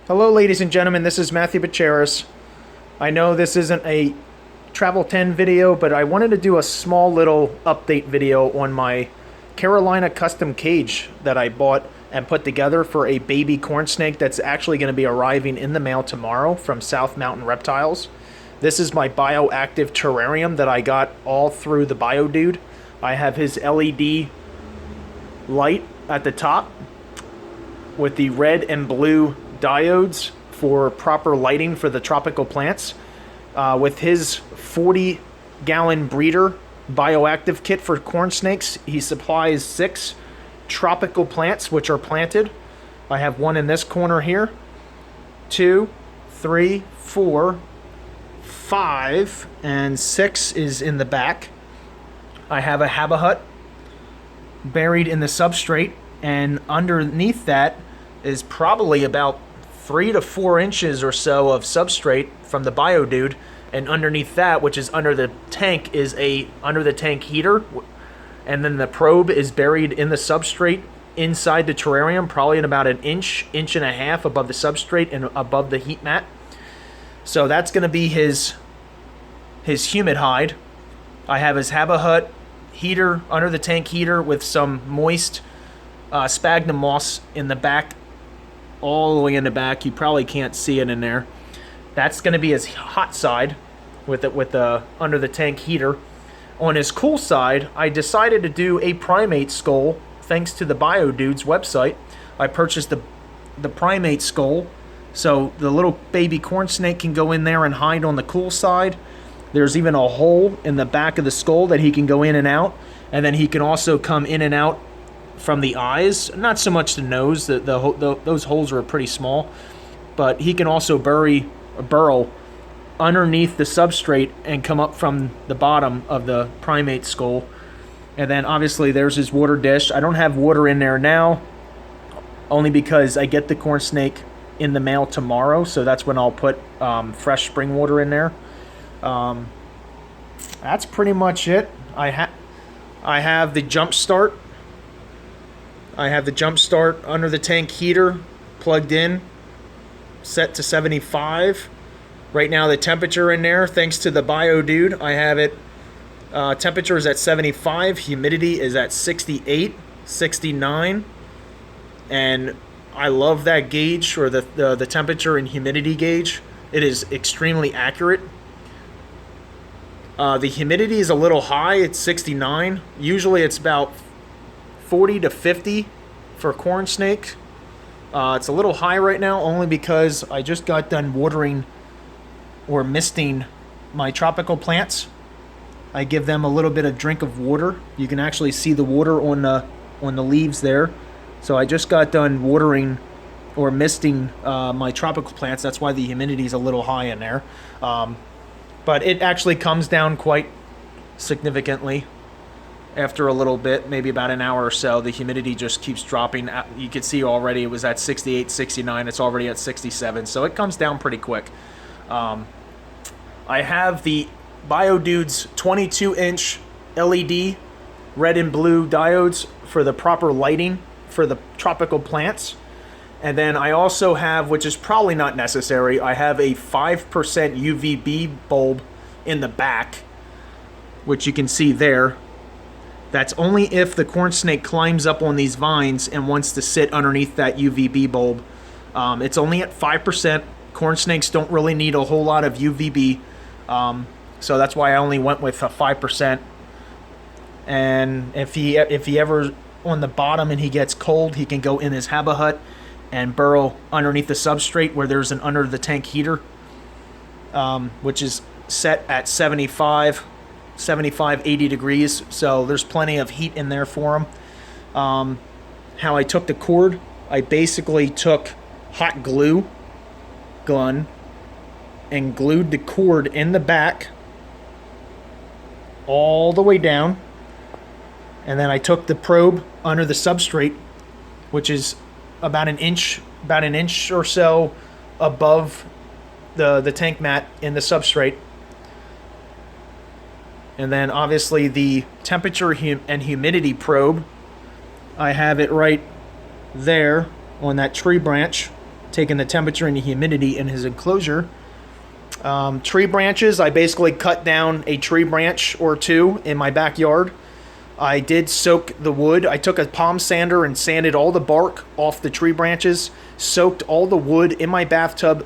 Hello, ladies and gentlemen. This is Matthew Bacheris. I know this isn't a Travel 10 video, but I wanted to do a small little update video on my Carolina custom cage that I bought and put together for a baby corn snake that's actually going to be arriving in the mail tomorrow from South Mountain Reptiles. This is my bioactive terrarium that I got all through the Bio Dude. I have his LED light at the top with the red and blue diodes for proper lighting for the tropical plants. With his 40-gallon breeder bioactive kit for corn snakes, he supplies 6 tropical plants which are planted. I have one in this corner here, 2, 3, 4, 5, and 6 is in the back. I have a habahut buried in the substrate, and underneath that is probably about 3 to 4 inches or so of substrate from the Bio Dude, and underneath that, which is under the tank, is a under the tank heater, and then the probe is buried in the substrate inside the terrarium, probably at about an inch and a half above the substrate and above the heat mat. So that's going to be his humid hide. I have his habahut heater, under the tank heater, with some moist sphagnum moss in the back, all the way in the back. You probably can't see it in there. That's going to be his hot side with the under the tank heater. On his cool side, I decided to do a primate skull. Thanks to the Bio Dude's website, I purchased the primate skull, so the little baby corn snake can go in there and hide on the cool side. There's even a hole in the back of the skull that he can go in and out, and then he can also come in and out from the eyes. Not so much the nose, those holes are pretty small, but he can also burrow underneath the substrate and come up from the bottom of the primate skull. And then obviously there's his water dish. I don't have water in there now, only because I get the corn snake in the mail tomorrow, so that's when I'll put fresh spring water in there. That's pretty much it. I have the jump start. I have the jump start under the tank heater plugged in, set to 75. Right now the temperature in there, thanks to the Bio Dude, I have it, temperature is at 75, humidity is at 68, 69, and I love that gauge, or the temperature and humidity gauge. It is extremely accurate. The humidity is a little high, it's 69. Usually it's about 40 to 50 for corn snake. It's a little high right now, only because I just got done watering or misting my tropical plants. I give them a little bit of drink of water. You can actually see the water on the leaves there. So I just got done watering or misting my tropical plants. That's why the humidity is a little high in there. But it actually comes down quite significantly after a little bit, maybe about an hour or so. The humidity just keeps dropping. You can see already it was at 68, 69. It's already at 67, so it comes down pretty quick. I have the Bio Dude's 22-inch LED red and blue diodes for the proper lighting for the tropical plants. And then I also have, which is probably not necessary, I have a 5% UVB bulb in the back, which you can see there. That's only if the corn snake climbs up on these vines and wants to sit underneath that UVB bulb. It's only at 5%. Corn snakes don't really need a whole lot of UVB, so that's why I only went with a 5%. And if he ever on the bottom and he gets cold, he can go in his habahut and burrow underneath the substrate where there's an under the tank heater, which is set at 75, 80 degrees. So there's plenty of heat in there for him. How I took the cord, I basically took hot glue gun and glued the cord in the back all the way down. And then I took the probe under the substrate, which is about an inch or so above the tank mat in the substrate. And then obviously the temperature and humidity probe, I have it right there on that tree branch taking the temperature and the humidity in his enclosure. Tree branches, I basically cut down a tree branch or two in my backyard. I did soak the wood. I took a palm sander and sanded all the bark off the tree branches, soaked all the wood in my bathtub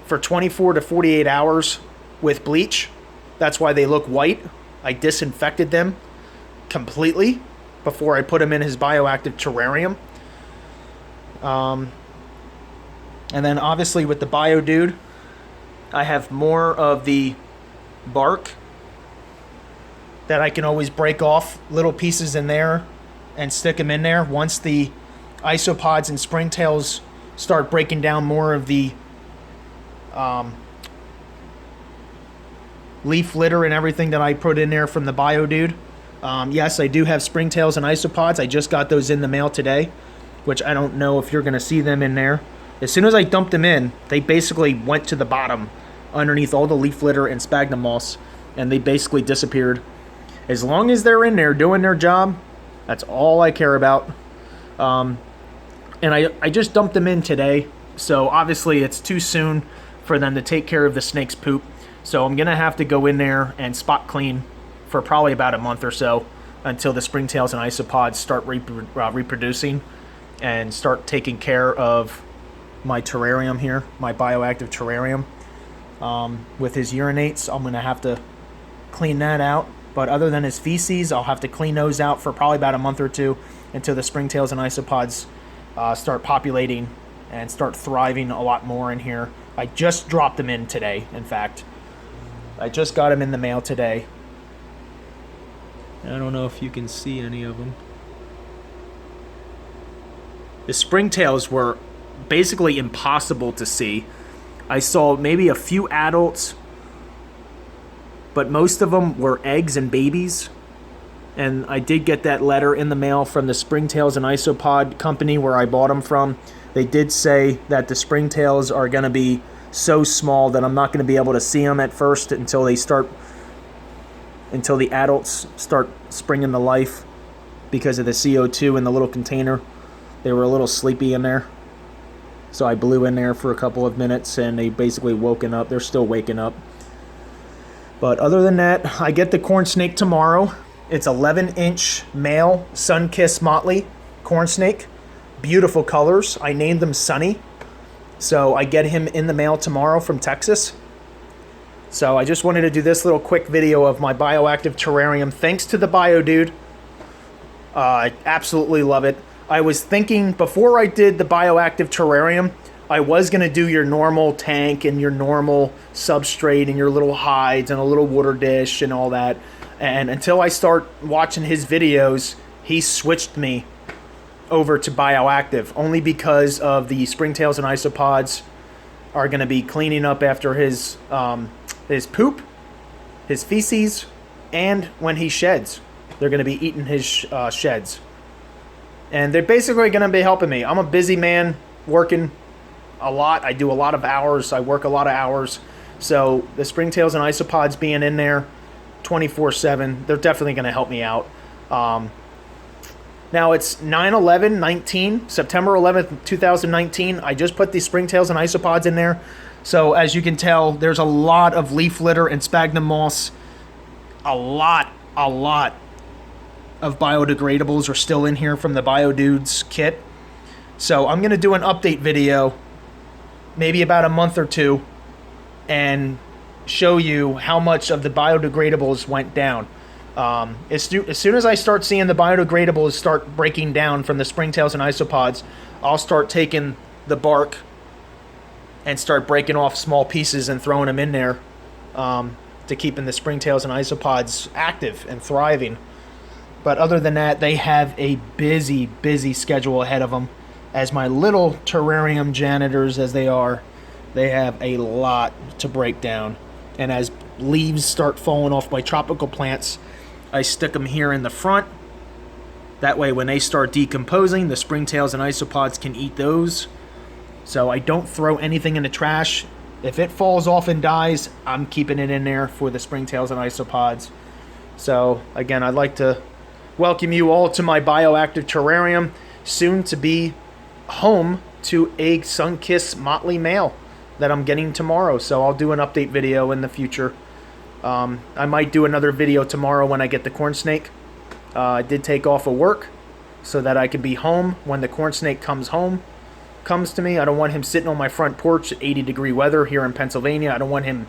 for 24 to 48 hours with bleach. That's why they look white. I disinfected them completely before I put them in his bioactive terrarium. And then obviously with the BioDude, I have more of the bark that I can always break off little pieces in there and stick them in there. Once the isopods and springtails start breaking down more of the leaf litter and everything that I put in there from the BioDude. Yes, I do have springtails and isopods. I just got those in the mail today, which I don't know if you're going to see them in there. As soon as I dumped them in, they basically went to the bottom underneath all the leaf litter and sphagnum moss, and they basically disappeared. As long as they're in there doing their job, that's all I care about. And I just dumped them in today, so obviously it's too soon for them to take care of the snake's poop. So I'm going to have to go in there and spot clean for probably about a month or so until the springtails and isopods start reproducing and start taking care of my terrarium here, my bioactive terrarium. With his urinates, I'm going to have to clean that out. But other than his feces, I'll have to clean those out for probably about a month or two until the springtails and isopods start populating and start thriving a lot more in here. I just dropped them in today, in fact. I just got them in the mail today. I don't know if you can see any of them. The springtails were basically impossible to see. I saw maybe a few adults, but most of them were eggs and babies. And I did get that letter in the mail from the Springtails and Isopod company where I bought them from. They did say that the springtails are going to be so small that I'm not going to be able to see them at first until the adults start springing to life because of the CO2 in the little container. They were a little sleepy in there. So I blew in there for a couple of minutes and they basically woken up. They're still waking up. But other than that, I get the corn snake tomorrow. It's 11-inch male sunkissed motley corn snake. Beautiful colors. I named him Sunny. So I get him in the mail tomorrow from Texas. So I just wanted to do this little quick video of my bioactive terrarium. Thanks to the BioDude. I absolutely love it. I was thinking before I did the bioactive terrarium, I was going to do your normal tank and your normal substrate and your little hides and a little water dish and all that. And until I start watching his videos, he switched me over to bioactive only because of the springtails and isopods are going to be cleaning up after his poop, his feces, and when he sheds. They're going to be eating his sheds. And they're basically going to be helping me. I'm a busy man working a lot. I do a lot of hours. I work a lot of hours. So the springtails and isopods being in there 24/7, they're definitely going to help me out. Now it's 9/11/19, September 11th, 2019. I just put the springtails and isopods in there. So as you can tell, there's a lot of leaf litter and sphagnum moss. A lot of biodegradables are still in here from the BioDude's kit. So I'm going to do an update video, maybe about a month or two, and show you how much of the biodegradables went down. As soon as I start seeing the biodegradables start breaking down from the springtails and isopods, I'll start taking the bark and start breaking off small pieces and throwing them in there to keeping the springtails and isopods active and thriving. But other than that, they have a busy schedule ahead of them. As my little terrarium janitors as they are, they have a lot to break down. And as leaves start falling off my tropical plants, I stick them here in the front. That way when they start decomposing, the springtails and isopods can eat those. So I don't throw anything in the trash. If it falls off and dies, I'm keeping it in there for the springtails and isopods. So again, I'd like to welcome you all to my bioactive terrarium, soon to be home to a sunkissed motley male that I'm getting tomorrow. So I'll do an update video in the future. I might do another video tomorrow when I get the corn snake. I did take off of work so that I could be home when the corn snake comes to me. I don't want him sitting on my front porch at 80-degree weather here in Pennsylvania. I don't want him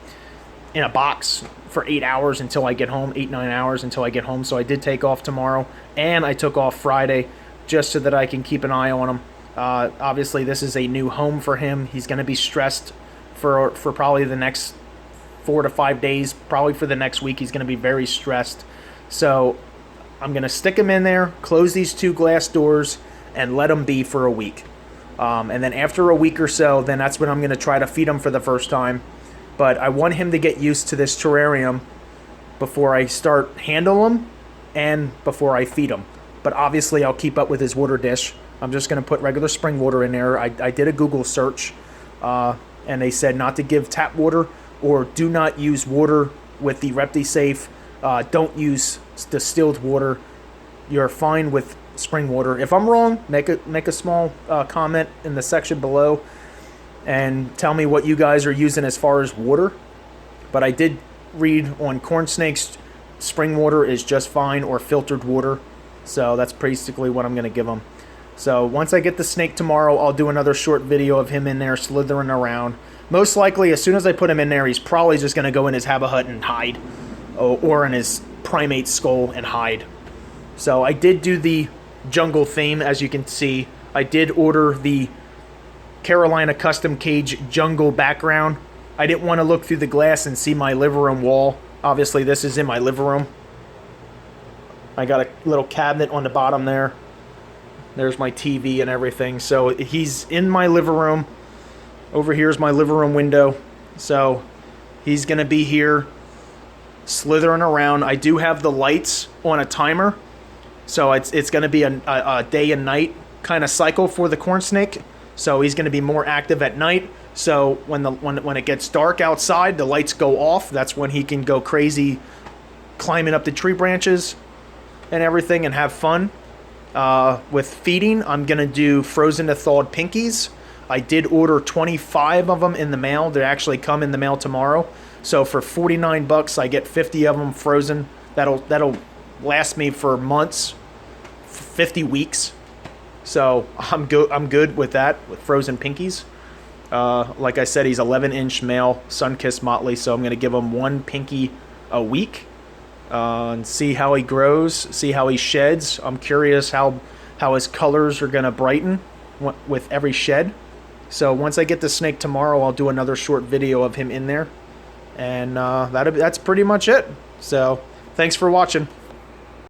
in a box for 8 hours until I get home, 8-9 hours until I get home. So I did take off tomorrow, and I took off Friday just so that I can keep an eye on him. Obviously, this is a new home for him. He's going to be stressed for probably the next 4 to 5 days. Probably for the next week, he's going to be very stressed. So I'm going to stick him in there, close these 2 glass doors, and let him be for a week. And then after a week or so, then that's when I'm going to try to feed him for the first time. But I want him to get used to this terrarium before I start handle him and before I feed him. But obviously, I'll keep up with his water dish. I'm just going to put regular spring water in there. I did a Google search, and they said not to give tap water, or do not use water with the ReptiSafe. Don't use distilled water. You're fine with spring water. If I'm wrong, make a small comment in the section below and tell me what you guys are using as far as water. But I did read on corn snakes, spring water is just fine, or filtered water. So that's basically what I'm going to give them. So once I get the snake tomorrow, I'll do another short video of him in there slithering around. Most likely, as soon as I put him in there, he's probably just going to go in his habit and hide, or in his primate skull and hide. So I did do the jungle theme, as you can see. I did order the Carolina custom cage jungle background. I didn't want to look through the glass and see my living room wall. Obviously, this is in my living room. I got a little cabinet on the bottom there. There's my TV and everything. So he's in my living room. Over here's my living room window. So he's going to be here slithering around. I do have the lights on a timer. So it's going to be a day and night kind of cycle for the corn snake. So he's going to be more active at night. So when it gets dark outside, the lights go off. That's when he can go crazy climbing up the tree branches and everything and have fun. With feeding, I'm going to do frozen to thawed pinkies. I did order 25 of them in the mail. They actually come in the mail tomorrow. So for $49, I get 50 of them frozen. That'll last me for months, 50 weeks. So I'm good with that, with frozen pinkies. Like I said, he's 11-inch male, sun-kissed motley, so I'm going to give him 1 pinky a week and see how he grows, see how he sheds. I'm curious how his colors are going to brighten with every shed. So once I get the snake tomorrow, I'll do another short video of him in there. And that's pretty much it. So thanks for watching.